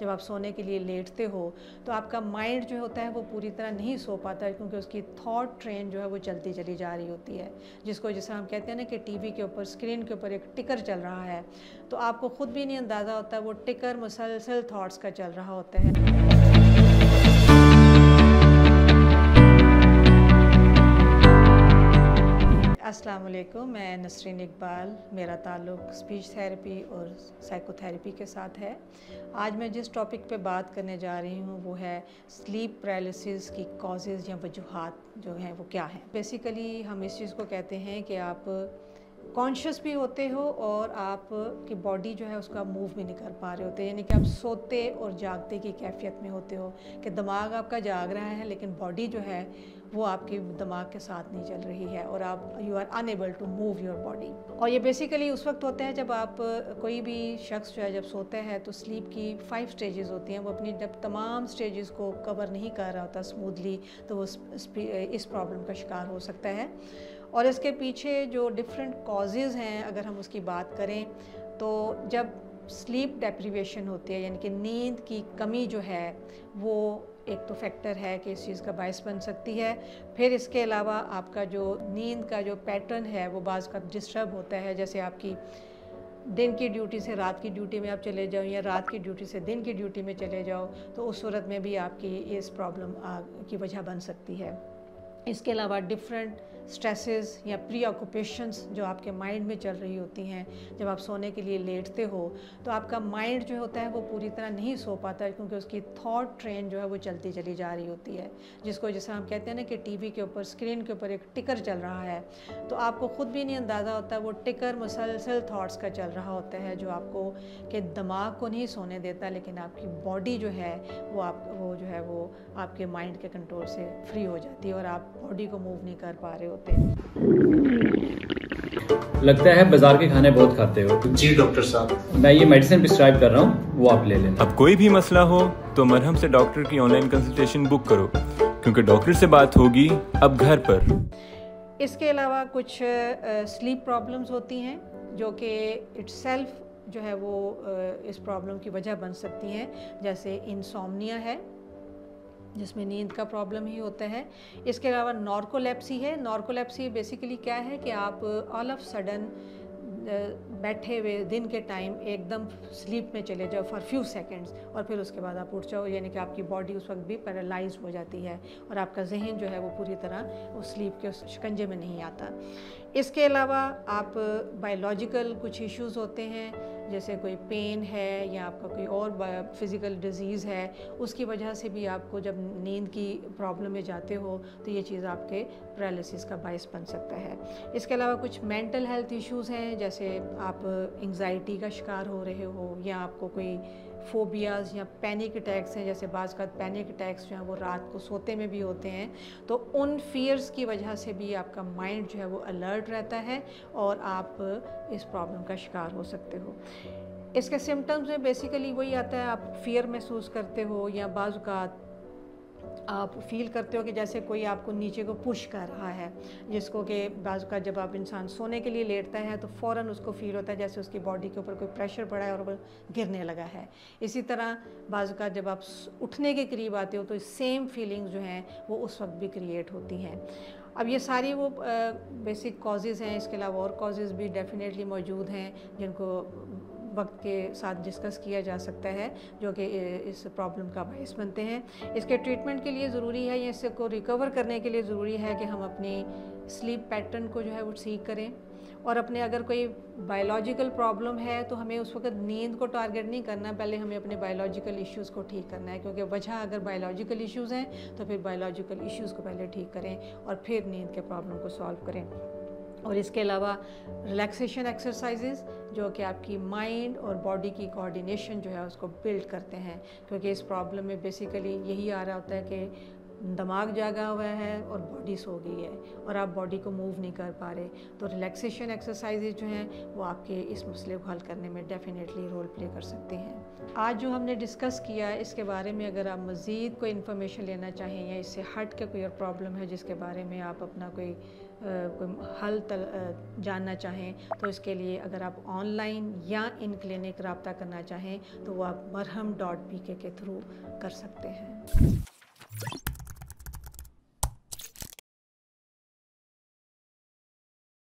जब आप सोने के लिए लेटते हो तो आपका माइंड जो होता है वो पूरी तरह नहीं सो पाता है, क्योंकि उसकी थॉट ट्रेन जो है वो चलती चली जा रही होती है, जिसको जैसे हम कहते हैं ना कि टीवी के ऊपर स्क्रीन के ऊपर एक टिकर चल रहा है, तो आपको खुद भी नहीं अंदाज़ा होता वो टिकर मुसलसल थॉट्स का चल रहा होता है। अस्सलाम वालेकुम, मैं नसरीन इकबाल, मेरा ताल्लुक़ स्पीच थेरेपी और साइकोथेरेपी के साथ है। आज मैं जिस टॉपिक पे बात करने जा रही हूँ वो है स्लीप पैरालिसिस की कॉजेज़ या वजूहात जो हैं वो क्या हैं। बेसिकली हम इस चीज़ को कहते हैं कि आप कॉन्शियस भी होते हो और आप की बॉडी जो है उसका मूव भी नहीं कर पा रहे होते, यानी कि आप सोते और जागते की कैफियत में होते हो कि दिमाग आपका जाग रहा है लेकिन बॉडी जो है वो आपके दिमाग के साथ नहीं चल रही है और आप you are unable to move your body. और ये बेसिकली उस वक्त होता है जब आप कोई भी शख्स जो है जब सोता है तो स्लीप की 5 स्टेजेस होती हैं, वो अपनी जब तमाम स्टेजेस को कवर नहीं कर रहा होता स्मूथली तो वो इस प्रॉब्लम का शिकार हो सकता है। और इसके पीछे जो डिफरेंट कॉजेज़ हैं अगर हम उसकी बात करें तो जब स्लीप डेप्रीवेशन होती है यानी कि नींद की कमी जो है वो एक तो फैक्टर है कि इस चीज़ का बायस बन सकती है। फिर इसके अलावा आपका जो नींद का जो पैटर्न है वो बाज़ का डिस्टर्ब होता है, जैसे आपकी दिन की ड्यूटी से रात की ड्यूटी में आप चले जाओ या रात की ड्यूटी से दिन की ड्यूटी में चले जाओ तो उस सूरत में भी आपकी इस प्रॉब्लम की वजह बन सकती है। इसके अलावा डिफरेंट स्ट्रेसेस या प्री ऑक्यूपेशंस जो आपके माइंड में चल रही होती हैं, जब आप सोने के लिए लेटते हो तो आपका माइंड जो होता है वो पूरी तरह नहीं सो पाता है, क्योंकि उसकी थॉट ट्रेन जो है वो चलती चली जा रही होती है, जिसको जैसे हम कहते हैं ना कि टीवी के ऊपर स्क्रीन के ऊपर एक टिकर चल रहा है, तो आपको खुद भी नहीं अंदाज़ा होता वो टिकर मुसलसल थॉट्स का चल रहा होता है जो आपको के दिमाग को नहीं सोने देता, लेकिन आपकी बॉडी जो है वो जो है वो आपके माइंड के कंट्रोल से फ्री हो जाती है और आप बॉडी को मूव नहीं कर पा रहे होते। लगता है बाजार के खाने बहुत खाते हो। जी डॉक्टर साहब, मैं ये मेडिसिन प्रिस्क्राइब कर रहा हूँ, वो आप ले लेना। अब कोई भी मसला हो तो मरहम से डॉक्टर की ऑनलाइन कंसल्टेशन बुक करो, क्योंकि डॉक्टर से बात होगी अब घर पर। इसके अलावा कुछ स्लीप प्रॉब्लम्स होती हैं जो कि इटसेल्फ जो है वो इस प्रॉब्लम की वजह बन सकती हैं, जैसे इंसोम्निया है जिसमें नींद का प्रॉब्लम ही होता है। इसके अलावा नॉर्कोलेप्सी है। नॉर्कोलेप्सी बेसिकली क्या है कि आप ऑल ऑफ सडन बैठे हुए दिन के टाइम एकदम स्लीप में चले जाओ फॉर फ्यू सेकंड्स और फिर उसके बाद आप उठ जाओ, यानी कि आपकी बॉडी उस वक्त भी पैरालाइज हो जाती है और आपका जहन जो है वो पूरी तरह उस स्लीप के शिकंजे में नहीं आता। इसके अलावा आप बायोलॉजिकल कुछ इश्यूज होते हैं, जैसे कोई पेन है या आपका कोई और फिज़िकल डिज़ीज़ है, उसकी वजह से भी आपको जब नींद की प्रॉब्लम में जाते हो तो ये चीज़ आपके पैरालिसिस का बायस बन सकता है। इसके अलावा कुछ मेंटल हेल्थ इश्यूज़ हैं, जैसे आप एंग्जाइटी का शिकार हो रहे हो या आपको कोई फोबियाज़ या पैनिक अटैक्स हैं, जैसे बाज़ का पैनिक अटैक्स जो हैं वो रात को सोते में भी होते हैं, तो उन फियर्स की वजह से भी आपका माइंड जो है वो अलर्ट रहता है और आप इस प्रॉब्लम का शिकार हो सकते हो। इसके सिम्टम्स में बेसिकली वही आता है, आप फियर महसूस करते हो या बाज़ औक़ात आप फील करते हो कि जैसे कोई आपको नीचे को पुश कर रहा है, जिसको कि बाज़ का जब आप इंसान सोने के लिए लेटता है तो फ़ौरन उसको फ़ील होता है जैसे उसकी बॉडी के ऊपर कोई प्रेशर पड़ा है और वो गिरने लगा है। इसी तरह बाज़ का जब आप उठने के करीब आते हो तो सेम फीलिंग्स जो हैं वो उस वक्त भी क्रिएट होती हैं। अब ये सारी वो बेसिक कॉजेज़ हैं, इसके अलावा और कॉजेज़ भी डेफिनेटली मौजूद हैं जिनको वक्त के साथ डिस्कस किया जा सकता है, जो कि इस प्रॉब्लम का बायस बनते हैं। इसके ट्रीटमेंट के लिए ज़रूरी है या इसको रिकवर करने के लिए ज़रूरी है कि हम अपनी स्लीप पैटर्न को जो है वो ठीक करें और अपने अगर कोई बायोलॉजिकल प्रॉब्लम है तो हमें उस वक्त नींद को टारगेट नहीं करना, पहले हमें अपने बायोलॉजिकल इश्यूज़ को ठीक करना है, क्योंकि वजह अगर बायोलॉजिकल इश्यूज़ हैं तो फिर बायोलॉजिकल इश्यूज़ को पहले ठीक करें और फिर नींद के प्रॉब्लम को सॉल्व करें। और इसके अलावा रिलैक्सेशन एक्सरसाइजेज़ जो कि आपकी माइंड और बॉडी की कोऑर्डिनेशन जो है उसको बिल्ड करते हैं, क्योंकि इस प्रॉब्लम में बेसिकली यही आ रहा होता है कि दिमाग जागा हुआ है और बॉडी सो गई है और आप बॉडी को मूव नहीं कर पा रहे, तो रिलैक्सेशन एक्सरसाइजेज जो हैं वो आपके इस मसले को हल करने में डेफिनेटली रोल प्ले कर सकते हैं। आज जो हमने डिस्कस किया इसके बारे में अगर आप मज़ीद कोई इन्फॉर्मेशन लेना चाहें या इससे हट के कोई और प्रॉब्लम है जिसके बारे में आप अपना कोई کوئی حل جاننا چاہیں تو اس کے لیے اگر آپ آن لائن یا ان کلینک رابطہ کرنا چاہیں تو وہ آپ مرہم.pk کے تھرو کر سکتے ہیں۔